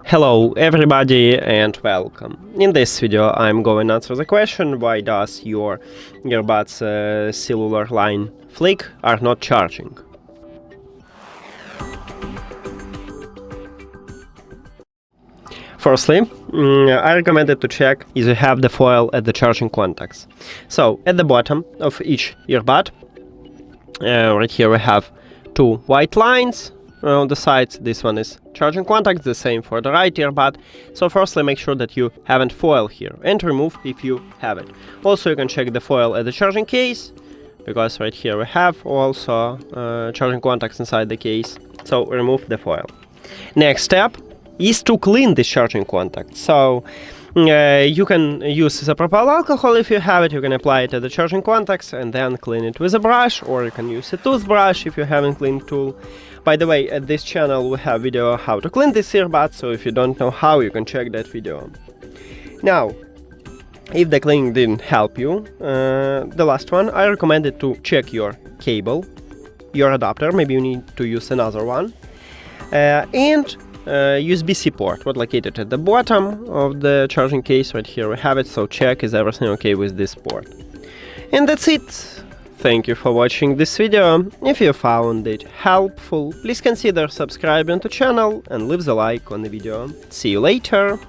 Hello everybody and welcome. In this video I'm going to answer the question why does your earbuds Cellularline FLICK are not charging. Firstly, I recommended to check if you have the foil at the charging contacts. So at the bottom of each earbud, right here we have two white lines. On the sides, this one is charging contacts, the same for the right earbud. So firstly, make sure that you haven't foil here and remove if you have it. Also, you can check the foil at the charging case, because right here we have also charging contacts inside the case. So remove the foil. Next step is to clean this charging contact. So you can use isopropyl alcohol if you have it. You can apply it at the charging contacts and then clean it with a brush, or you can use a toothbrush if you haven't cleaned tool. By the way, at this channel we have video how to clean this earbud, so if you don't know how, you can check that video. Now, if the cleaning didn't help you, the last one, I recommended to check your cable, your adapter, maybe you need to use another one, and USB-C port, what located at the bottom of the charging case. Right here we have it, so check is everything okay with this port. And that's it. Thank you for watching this video. If you found it helpful, please consider subscribing to the channel and leave the like on the video. See you later!